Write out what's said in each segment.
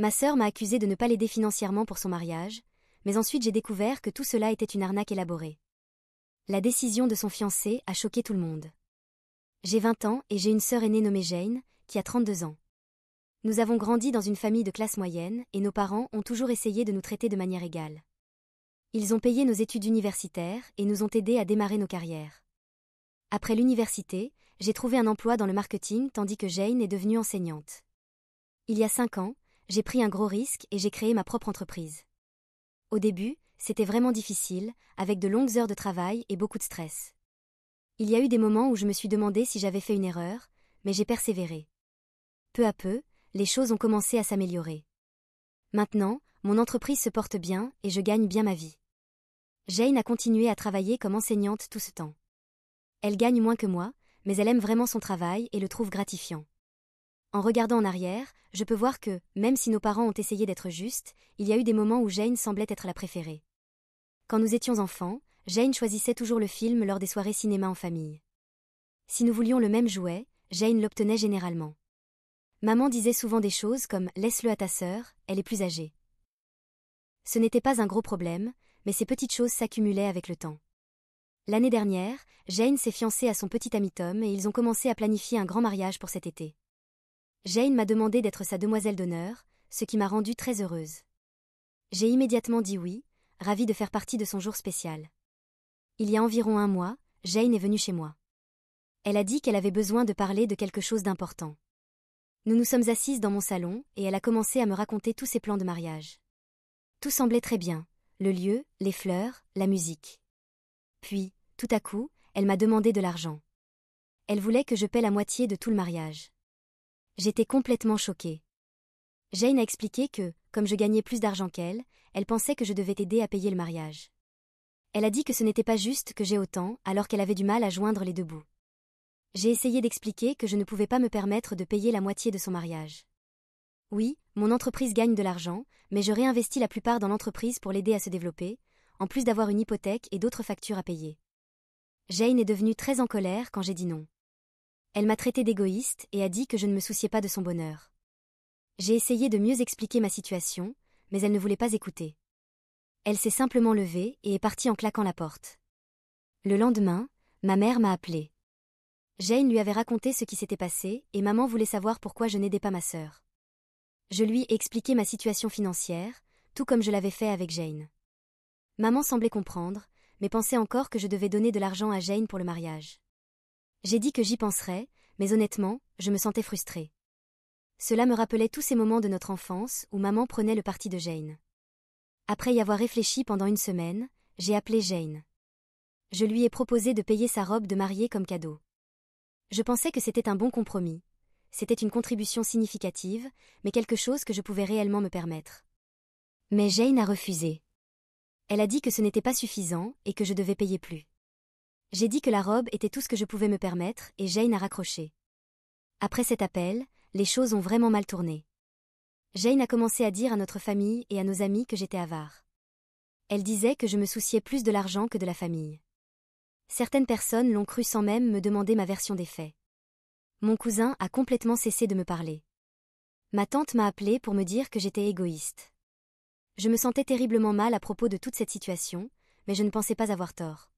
Ma sœur m'a accusé de ne pas l'aider financièrement pour son mariage, mais ensuite j'ai découvert que tout cela était une arnaque élaborée. La décision de son fiancé a choqué tout le monde. J'ai 20 ans et j'ai une sœur aînée nommée Jane, qui a 32 ans. Nous avons grandi dans une famille de classe moyenne et nos parents ont toujours essayé de nous traiter de manière égale. Ils ont payé nos études universitaires et nous ont aidés à démarrer nos carrières. Après l'université, j'ai trouvé un emploi dans le marketing tandis que Jane est devenue enseignante. Il y a 5 ans, j'ai pris un gros risque et j'ai créé ma propre entreprise. Au début, c'était vraiment difficile, avec de longues heures de travail et beaucoup de stress. Il y a eu des moments où je me suis demandé si j'avais fait une erreur, mais j'ai persévéré. Peu à peu, les choses ont commencé à s'améliorer. Maintenant, mon entreprise se porte bien et je gagne bien ma vie. Jane a continué à travailler comme enseignante tout ce temps. Elle gagne moins que moi, mais elle aime vraiment son travail et le trouve gratifiant. En regardant en arrière, je peux voir que, même si nos parents ont essayé d'être justes, il y a eu des moments où Jane semblait être la préférée. Quand nous étions enfants, Jane choisissait toujours le film lors des soirées cinéma en famille. Si nous voulions le même jouet, Jane l'obtenait généralement. Maman disait souvent des choses comme « laisse-le à ta sœur, elle est plus âgée ». Ce n'était pas un gros problème, mais ces petites choses s'accumulaient avec le temps. L'année dernière, Jane s'est fiancée à son petit ami Tom et ils ont commencé à planifier un grand mariage pour cet été. Jane m'a demandé d'être sa demoiselle d'honneur, ce qui m'a rendue très heureuse. J'ai immédiatement dit oui, ravie de faire partie de son jour spécial. Il y a environ 1 mois, Jane est venue chez moi. Elle a dit qu'elle avait besoin de parler de quelque chose d'important. Nous nous sommes assises dans mon salon et elle a commencé à me raconter tous ses plans de mariage. Tout semblait très bien, le lieu, les fleurs, la musique. Puis, tout à coup, elle m'a demandé de l'argent. Elle voulait que je paie la moitié de tout le mariage. J'étais complètement choquée. Jane a expliqué que, comme je gagnais plus d'argent qu'elle, elle pensait que je devais aider à payer le mariage. Elle a dit que ce n'était pas juste que j'aie autant alors qu'elle avait du mal à joindre les deux bouts. J'ai essayé d'expliquer que je ne pouvais pas me permettre de payer la moitié de son mariage. Oui, mon entreprise gagne de l'argent, mais je réinvestis la plupart dans l'entreprise pour l'aider à se développer, en plus d'avoir une hypothèque et d'autres factures à payer. Jane est devenue très en colère quand j'ai dit non. Elle m'a traité d'égoïste et a dit que je ne me souciais pas de son bonheur. J'ai essayé de mieux expliquer ma situation, mais elle ne voulait pas écouter. Elle s'est simplement levée et est partie en claquant la porte. Le lendemain, ma mère m'a appelée. Jane lui avait raconté ce qui s'était passé et maman voulait savoir pourquoi je n'aidais pas ma sœur. Je lui ai expliqué ma situation financière, tout comme je l'avais fait avec Jane. Maman semblait comprendre, mais pensait encore que je devais donner de l'argent à Jane pour le mariage. J'ai dit que j'y penserais, mais honnêtement, je me sentais frustrée. Cela me rappelait tous ces moments de notre enfance où maman prenait le parti de Jane. Après y avoir réfléchi pendant 1 semaine, j'ai appelé Jane. Je lui ai proposé de payer sa robe de mariée comme cadeau. Je pensais que c'était un bon compromis. C'était une contribution significative, mais quelque chose que je pouvais réellement me permettre. Mais Jane a refusé. Elle a dit que ce n'était pas suffisant et que je devais payer plus. J'ai dit que la robe était tout ce que je pouvais me permettre et Jane a raccroché. Après cet appel, les choses ont vraiment mal tourné. Jane a commencé à dire à notre famille et à nos amis que j'étais avare. Elle disait que je me souciais plus de l'argent que de la famille. Certaines personnes l'ont cru sans même me demander ma version des faits. Mon cousin a complètement cessé de me parler. Ma tante m'a appelé pour me dire que j'étais égoïste. Je me sentais terriblement mal à propos de toute cette situation, mais je ne pensais pas avoir tort.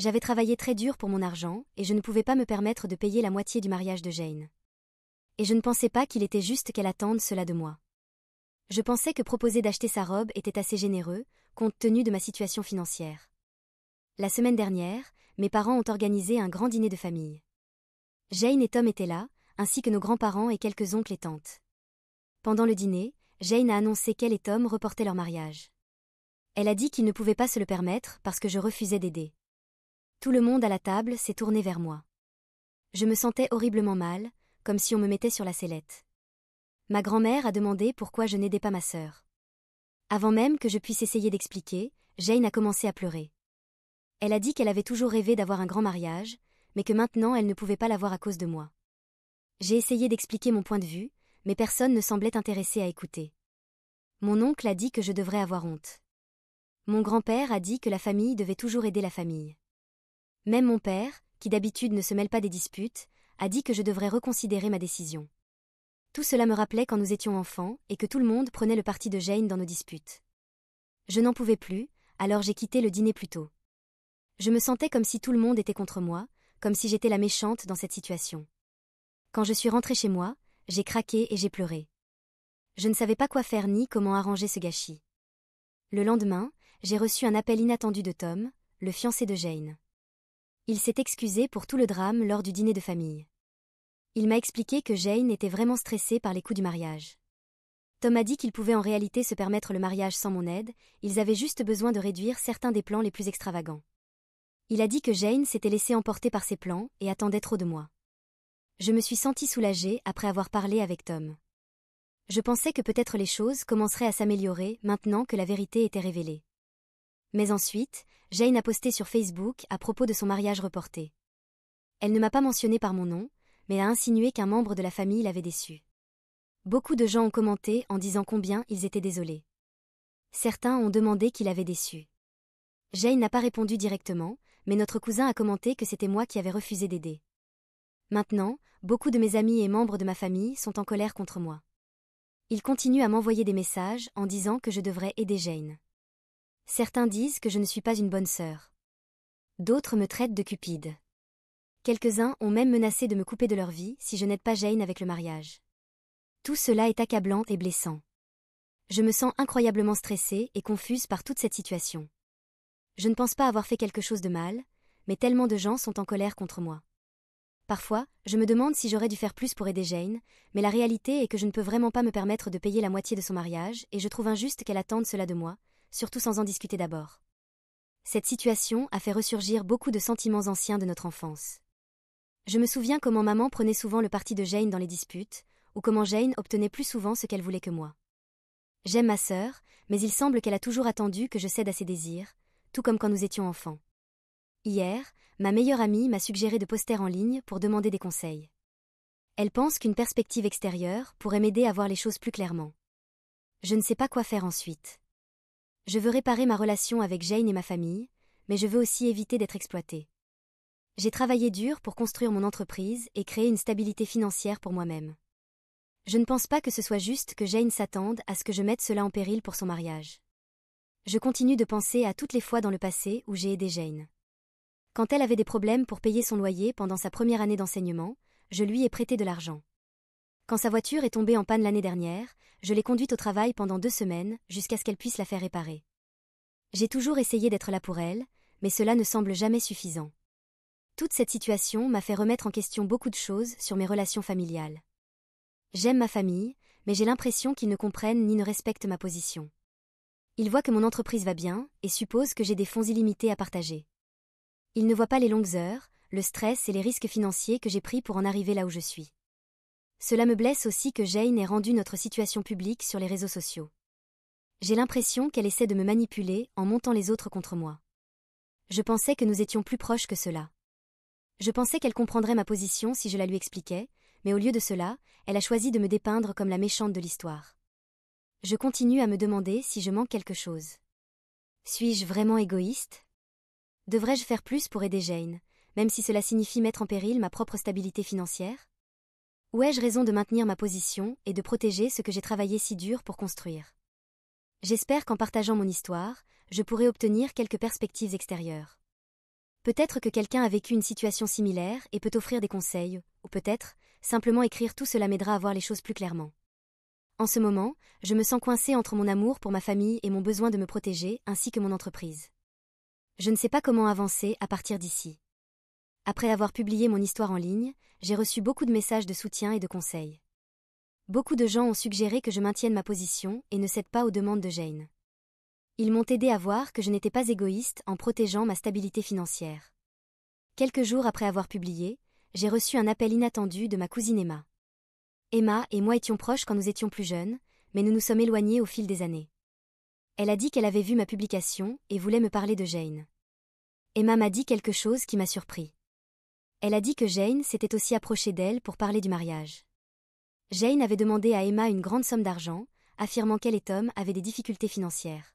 J'avais travaillé très dur pour mon argent et je ne pouvais pas me permettre de payer la moitié du mariage de Jane. Et je ne pensais pas qu'il était juste qu'elle attende cela de moi. Je pensais que proposer d'acheter sa robe était assez généreux, compte tenu de ma situation financière. La semaine dernière, mes parents ont organisé un grand dîner de famille. Jane et Tom étaient là, ainsi que nos grands-parents et quelques oncles et tantes. Pendant le dîner, Jane a annoncé qu'elle et Tom reportaient leur mariage. Elle a dit qu'ils ne pouvaient pas se le permettre parce que je refusais d'aider. Tout le monde à la table s'est tourné vers moi. Je me sentais horriblement mal, comme si on me mettait sur la sellette. Ma grand-mère a demandé pourquoi je n'aidais pas ma sœur. Avant même que je puisse essayer d'expliquer, Jane a commencé à pleurer. Elle a dit qu'elle avait toujours rêvé d'avoir un grand mariage, mais que maintenant elle ne pouvait pas l'avoir à cause de moi. J'ai essayé d'expliquer mon point de vue, mais personne ne semblait intéressé à écouter. Mon oncle a dit que je devrais avoir honte. Mon grand-père a dit que la famille devait toujours aider la famille. Même mon père, qui d'habitude ne se mêle pas des disputes, a dit que je devrais reconsidérer ma décision. Tout cela me rappelait quand nous étions enfants et que tout le monde prenait le parti de Jane dans nos disputes. Je n'en pouvais plus, alors j'ai quitté le dîner plus tôt. Je me sentais comme si tout le monde était contre moi, comme si j'étais la méchante dans cette situation. Quand je suis rentrée chez moi, j'ai craqué et j'ai pleuré. Je ne savais pas quoi faire ni comment arranger ce gâchis. Le lendemain, j'ai reçu un appel inattendu de Tom, le fiancé de Jane. Il s'est excusé pour tout le drame lors du dîner de famille. Il m'a expliqué que Jane était vraiment stressée par les coups du mariage. Tom a dit qu'il pouvait en réalité se permettre le mariage sans mon aide, ils avaient juste besoin de réduire certains des plans les plus extravagants. Il a dit que Jane s'était laissée emporter par ses plans et attendait trop de moi. Je me suis sentie soulagée après avoir parlé avec Tom. Je pensais que peut-être les choses commenceraient à s'améliorer maintenant que la vérité était révélée. Mais ensuite, Jane a posté sur Facebook à propos de son mariage reporté. Elle ne m'a pas mentionné par mon nom, mais a insinué qu'un membre de la famille l'avait déçue. Beaucoup de gens ont commenté en disant combien ils étaient désolés. Certains ont demandé qui l'avait déçu. Jane n'a pas répondu directement, mais notre cousin a commenté que c'était moi qui avais refusé d'aider. Maintenant, beaucoup de mes amis et membres de ma famille sont en colère contre moi. Ils continuent à m'envoyer des messages en disant que je devrais aider Jane. Certains disent que je ne suis pas une bonne sœur. D'autres me traitent de cupide. Quelques-uns ont même menacé de me couper de leur vie si je n'aide pas Jane avec le mariage. Tout cela est accablant et blessant. Je me sens incroyablement stressée et confuse par toute cette situation. Je ne pense pas avoir fait quelque chose de mal, mais tellement de gens sont en colère contre moi. Parfois, je me demande si j'aurais dû faire plus pour aider Jane, mais la réalité est que je ne peux vraiment pas me permettre de payer la moitié de son mariage et je trouve injuste qu'elle attende cela de moi, surtout sans en discuter d'abord. Cette situation a fait ressurgir beaucoup de sentiments anciens de notre enfance. Je me souviens comment maman prenait souvent le parti de Jane dans les disputes, ou comment Jane obtenait plus souvent ce qu'elle voulait que moi. J'aime ma sœur, mais il semble qu'elle a toujours attendu que je cède à ses désirs, tout comme quand nous étions enfants. Hier, ma meilleure amie m'a suggéré de poster en ligne pour demander des conseils. Elle pense qu'une perspective extérieure pourrait m'aider à voir les choses plus clairement. Je ne sais pas quoi faire ensuite. Je veux réparer ma relation avec Jane et ma famille, mais je veux aussi éviter d'être exploitée. J'ai travaillé dur pour construire mon entreprise et créer une stabilité financière pour moi-même. Je ne pense pas que ce soit juste que Jane s'attende à ce que je mette cela en péril pour son mariage. Je continue de penser à toutes les fois dans le passé où j'ai aidé Jane. Quand elle avait des problèmes pour payer son loyer pendant sa première année d'enseignement, je lui ai prêté de l'argent. Quand sa voiture est tombée en panne l'année dernière, je l'ai conduite au travail pendant 2 semaines, jusqu'à ce qu'elle puisse la faire réparer. J'ai toujours essayé d'être là pour elle, mais cela ne semble jamais suffisant. Toute cette situation m'a fait remettre en question beaucoup de choses sur mes relations familiales. J'aime ma famille, mais j'ai l'impression qu'ils ne comprennent ni ne respectent ma position. Ils voient que mon entreprise va bien et supposent que j'ai des fonds illimités à partager. Ils ne voient pas les longues heures, le stress et les risques financiers que j'ai pris pour en arriver là où je suis. Cela me blesse aussi que Jane ait rendu notre situation publique sur les réseaux sociaux. J'ai l'impression qu'elle essaie de me manipuler en montant les autres contre moi. Je pensais que nous étions plus proches que cela. Je pensais qu'elle comprendrait ma position si je la lui expliquais, mais au lieu de cela, elle a choisi de me dépeindre comme la méchante de l'histoire. Je continue à me demander si je manque quelque chose. Suis-je vraiment égoïste ? Devrais-je faire plus pour aider Jane, même si cela signifie mettre en péril ma propre stabilité financière ? Ou ai-je raison de maintenir ma position et de protéger ce que j'ai travaillé si dur pour construire ? J'espère qu'en partageant mon histoire, je pourrai obtenir quelques perspectives extérieures. Peut-être que quelqu'un a vécu une situation similaire et peut offrir des conseils, ou peut-être, simplement écrire tout cela m'aidera à voir les choses plus clairement. En ce moment, je me sens coincée entre mon amour pour ma famille et mon besoin de me protéger, ainsi que mon entreprise. Je ne sais pas comment avancer à partir d'ici. Après avoir publié mon histoire en ligne, j'ai reçu beaucoup de messages de soutien et de conseils. Beaucoup de gens ont suggéré que je maintienne ma position et ne cède pas aux demandes de Jane. Ils m'ont aidé à voir que je n'étais pas égoïste en protégeant ma stabilité financière. Quelques jours après avoir publié, j'ai reçu un appel inattendu de ma cousine Emma. Emma et moi étions proches quand nous étions plus jeunes, mais nous nous sommes éloignés au fil des années. Elle a dit qu'elle avait vu ma publication et voulait me parler de Jane. Emma m'a dit quelque chose qui m'a surpris. Elle a dit que Jane s'était aussi approchée d'elle pour parler du mariage. Jane avait demandé à Emma une grande somme d'argent, affirmant qu'elle et Tom avaient des difficultés financières.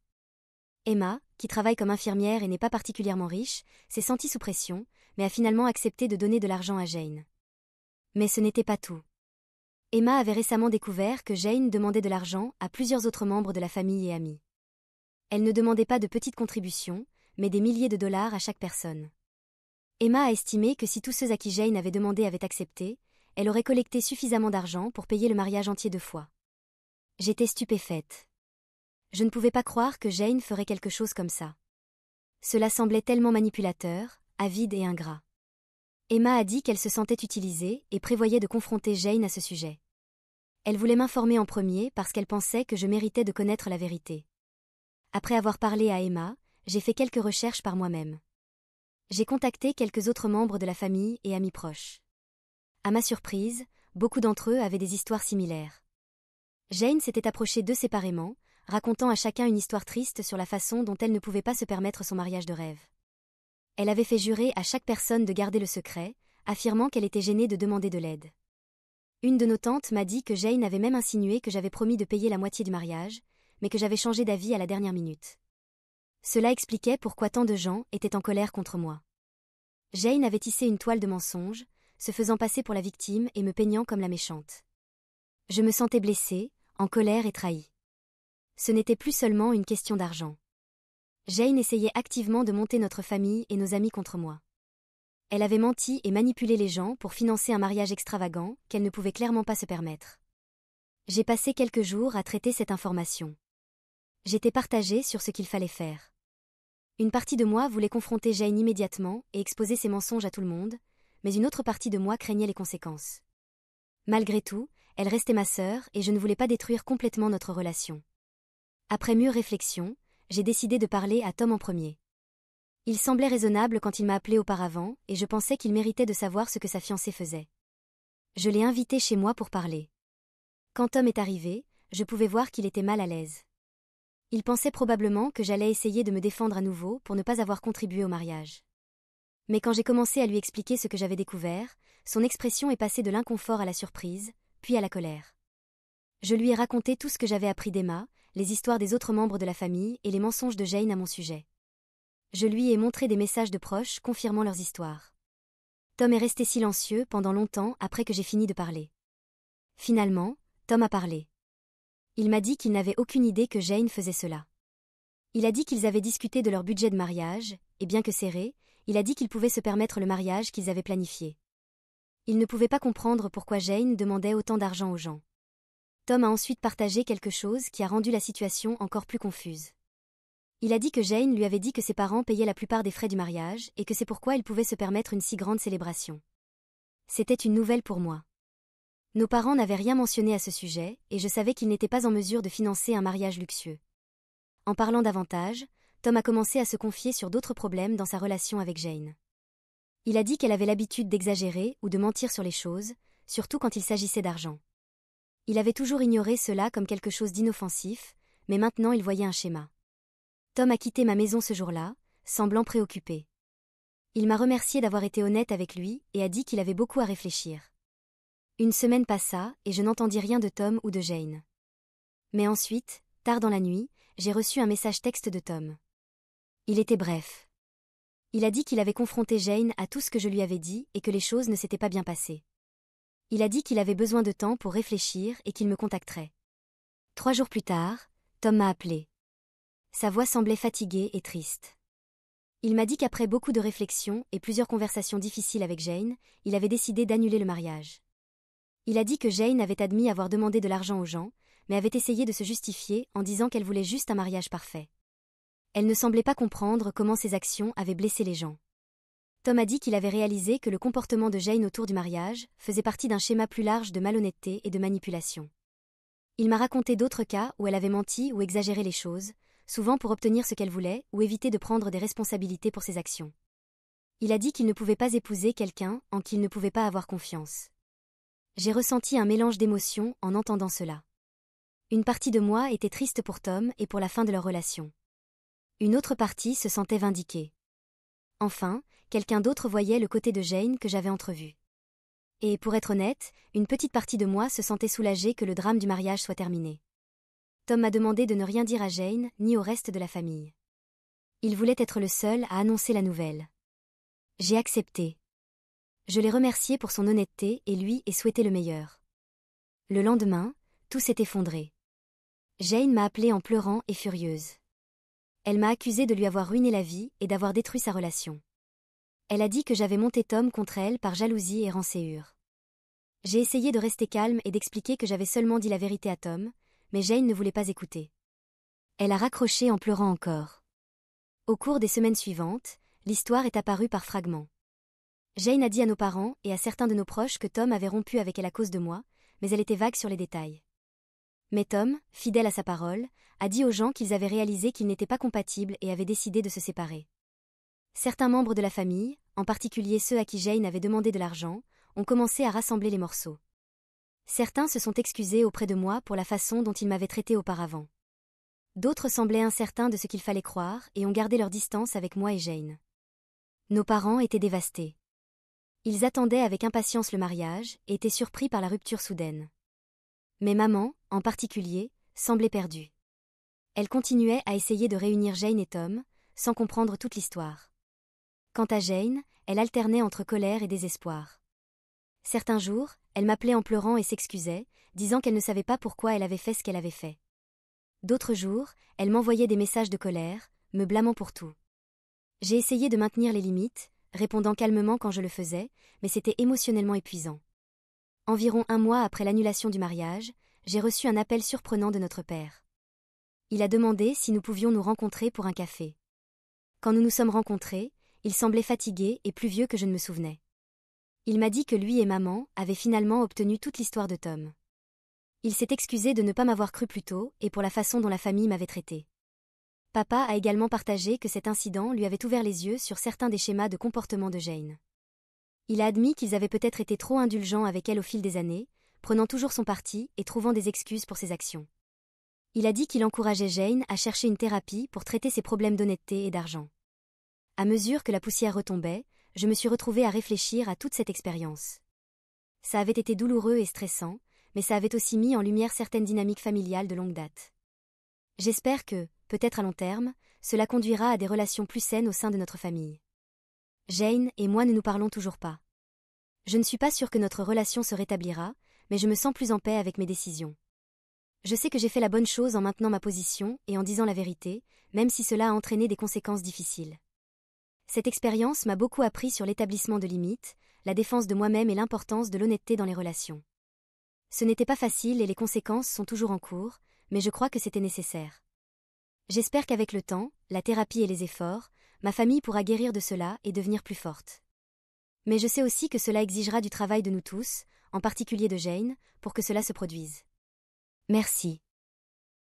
Emma, qui travaille comme infirmière et n'est pas particulièrement riche, s'est sentie sous pression, mais a finalement accepté de donner de l'argent à Jane. Mais ce n'était pas tout. Emma avait récemment découvert que Jane demandait de l'argent à plusieurs autres membres de la famille et amis. Elle ne demandait pas de petites contributions, mais des milliers de dollars à chaque personne. Emma a estimé que si tous ceux à qui Jane avait demandé avaient accepté, elle aurait collecté suffisamment d'argent pour payer le mariage entier 2 fois. J'étais stupéfaite. Je ne pouvais pas croire que Jane ferait quelque chose comme ça. Cela semblait tellement manipulateur, avide et ingrat. Emma a dit qu'elle se sentait utilisée et prévoyait de confronter Jane à ce sujet. Elle voulait m'informer en premier parce qu'elle pensait que je méritais de connaître la vérité. Après avoir parlé à Emma, j'ai fait quelques recherches par moi-même. J'ai contacté quelques autres membres de la famille et amis proches. À ma surprise, beaucoup d'entre eux avaient des histoires similaires. Jane s'était approchée d'eux séparément, racontant à chacun une histoire triste sur la façon dont elle ne pouvait pas se permettre son mariage de rêve. Elle avait fait jurer à chaque personne de garder le secret, affirmant qu'elle était gênée de demander de l'aide. Une de nos tantes m'a dit que Jane avait même insinué que j'avais promis de payer la moitié du mariage, mais que j'avais changé d'avis à la dernière minute. Cela expliquait pourquoi tant de gens étaient en colère contre moi. Jane avait tissé une toile de mensonges, se faisant passer pour la victime et me peignant comme la méchante. Je me sentais blessée, en colère et trahie. Ce n'était plus seulement une question d'argent. Jane essayait activement de monter notre famille et nos amis contre moi. Elle avait menti et manipulé les gens pour financer un mariage extravagant qu'elle ne pouvait clairement pas se permettre. J'ai passé quelques jours à traiter cette information. J'étais partagée sur ce qu'il fallait faire. Une partie de moi voulait confronter Jane immédiatement et exposer ses mensonges à tout le monde, mais une autre partie de moi craignait les conséquences. Malgré tout, elle restait ma sœur et je ne voulais pas détruire complètement notre relation. Après mûre réflexion, j'ai décidé de parler à Tom en premier. Il semblait raisonnable quand il m'a appelé auparavant et je pensais qu'il méritait de savoir ce que sa fiancée faisait. Je l'ai invité chez moi pour parler. Quand Tom est arrivé, je pouvais voir qu'il était mal à l'aise. Il pensait probablement que j'allais essayer de me défendre à nouveau pour ne pas avoir contribué au mariage. Mais quand j'ai commencé à lui expliquer ce que j'avais découvert, son expression est passée de l'inconfort à la surprise, puis à la colère. Je lui ai raconté tout ce que j'avais appris d'Emma, les histoires des autres membres de la famille et les mensonges de Jane à mon sujet. Je lui ai montré des messages de proches confirmant leurs histoires. Tom est resté silencieux pendant longtemps après que j'ai fini de parler. Finalement, Tom a parlé. Il m'a dit qu'il n'avait aucune idée que Jane faisait cela. Il a dit qu'ils avaient discuté de leur budget de mariage, et bien que serré, il a dit qu'ils pouvaient se permettre le mariage qu'ils avaient planifié. Il ne pouvait pas comprendre pourquoi Jane demandait autant d'argent aux gens. Tom a ensuite partagé quelque chose qui a rendu la situation encore plus confuse. Il a dit que Jane lui avait dit que ses parents payaient la plupart des frais du mariage et que c'est pourquoi il pouvait se permettre une si grande célébration. C'était une nouvelle pour moi. Nos parents n'avaient rien mentionné à ce sujet et je savais qu'ils n'étaient pas en mesure de financer un mariage luxueux. En parlant davantage, Tom a commencé à se confier sur d'autres problèmes dans sa relation avec Jane. Il a dit qu'elle avait l'habitude d'exagérer ou de mentir sur les choses, surtout quand il s'agissait d'argent. Il avait toujours ignoré cela comme quelque chose d'inoffensif, mais maintenant il voyait un schéma. Tom a quitté ma maison ce jour-là, semblant préoccupé. Il m'a remercié d'avoir été honnête avec lui et a dit qu'il avait beaucoup à réfléchir. Une semaine passa et je n'entendis rien de Tom ou de Jane. Mais ensuite, tard dans la nuit, j'ai reçu un message texte de Tom. Il était bref. Il a dit qu'il avait confronté Jane à tout ce que je lui avais dit et que les choses ne s'étaient pas bien passées. Il a dit qu'il avait besoin de temps pour réfléchir et qu'il me contacterait. 3 jours plus tard, Tom m'a appelé. Sa voix semblait fatiguée et triste. Il m'a dit qu'après beaucoup de réflexions et plusieurs conversations difficiles avec Jane, il avait décidé d'annuler le mariage. Il a dit que Jane avait admis avoir demandé de l'argent aux gens, mais avait essayé de se justifier en disant qu'elle voulait juste un mariage parfait. Elle ne semblait pas comprendre comment ses actions avaient blessé les gens. Tom a dit qu'il avait réalisé que le comportement de Jane autour du mariage faisait partie d'un schéma plus large de malhonnêteté et de manipulation. Il m'a raconté d'autres cas où elle avait menti ou exagéré les choses, souvent pour obtenir ce qu'elle voulait ou éviter de prendre des responsabilités pour ses actions. Il a dit qu'il ne pouvait pas épouser quelqu'un en qui il ne pouvait pas avoir confiance. J'ai ressenti un mélange d'émotions en entendant cela. Une partie de moi était triste pour Tom et pour la fin de leur relation. Une autre partie se sentait vindiquée. Enfin, quelqu'un d'autre voyait le côté de Jane que j'avais entrevu. Et pour être honnête, une petite partie de moi se sentait soulagée que le drame du mariage soit terminé. Tom m'a demandé de ne rien dire à Jane ni au reste de la famille. Il voulait être le seul à annoncer la nouvelle. J'ai accepté. Je l'ai remercié pour son honnêteté et lui ai souhaité le meilleur. Le lendemain, tout s'est effondré. Jane m'a appelée en pleurant et furieuse. Elle m'a accusée de lui avoir ruiné la vie et d'avoir détruit sa relation. Elle a dit que j'avais monté Tom contre elle par jalousie et rancéure. J'ai essayé de rester calme et d'expliquer que j'avais seulement dit la vérité à Tom, mais Jane ne voulait pas écouter. Elle a raccroché en pleurant encore. Au cours des semaines suivantes, l'histoire est apparue par fragments. Jane a dit à nos parents et à certains de nos proches que Tom avait rompu avec elle à cause de moi, mais elle était vague sur les détails. Mais Tom, fidèle à sa parole, a dit aux gens qu'ils avaient réalisé qu'ils n'étaient pas compatibles et avaient décidé de se séparer. Certains membres de la famille, en particulier ceux à qui Jane avait demandé de l'argent, ont commencé à rassembler les morceaux. Certains se sont excusés auprès de moi pour la façon dont ils m'avaient traité auparavant. D'autres semblaient incertains de ce qu'il fallait croire et ont gardé leur distance avec moi et Jane. Nos parents étaient dévastés. Ils attendaient avec impatience le mariage et étaient surpris par la rupture soudaine. Mais maman, en particulier, semblait perdue. Elle continuait à essayer de réunir Jane et Tom, sans comprendre toute l'histoire. Quant à Jane, elle alternait entre colère et désespoir. Certains jours, elle m'appelait en pleurant et s'excusait, disant qu'elle ne savait pas pourquoi elle avait fait ce qu'elle avait fait. D'autres jours, elle m'envoyait des messages de colère, me blâmant pour tout. J'ai essayé de maintenir les limites, répondant calmement quand je le faisais, mais c'était émotionnellement épuisant. Environ 1 mois après l'annulation du mariage, j'ai reçu un appel surprenant de notre père. Il a demandé si nous pouvions nous rencontrer pour un café. Quand nous nous sommes rencontrés, il semblait fatigué et plus vieux que je ne me souvenais. Il m'a dit que lui et maman avaient finalement obtenu toute l'histoire de Tom. Il s'est excusé de ne pas m'avoir cru plus tôt et pour la façon dont la famille m'avait traité. Papa a également partagé que cet incident lui avait ouvert les yeux sur certains des schémas de comportement de Jane. Il a admis qu'ils avaient peut-être été trop indulgents avec elle au fil des années, prenant toujours son parti et trouvant des excuses pour ses actions. Il a dit qu'il encourageait Jane à chercher une thérapie pour traiter ses problèmes d'honnêteté et d'argent. À mesure que la poussière retombait, je me suis retrouvée à réfléchir à toute cette expérience. Ça avait été douloureux et stressant, mais ça avait aussi mis en lumière certaines dynamiques familiales de longue date. J'espère que, peut-être à long terme, cela conduira à des relations plus saines au sein de notre famille. Jane et moi ne nous parlons toujours pas. Je ne suis pas sûre que notre relation se rétablira, mais je me sens plus en paix avec mes décisions. Je sais que j'ai fait la bonne chose en maintenant ma position et en disant la vérité, même si cela a entraîné des conséquences difficiles. Cette expérience m'a beaucoup appris sur l'établissement de limites, la défense de moi-même et l'importance de l'honnêteté dans les relations. Ce n'était pas facile et les conséquences sont toujours en cours, mais je crois que c'était nécessaire. J'espère qu'avec le temps, la thérapie et les efforts, ma famille pourra guérir de cela et devenir plus forte. Mais je sais aussi que cela exigera du travail de nous tous, en particulier de Jane, pour que cela se produise. Merci.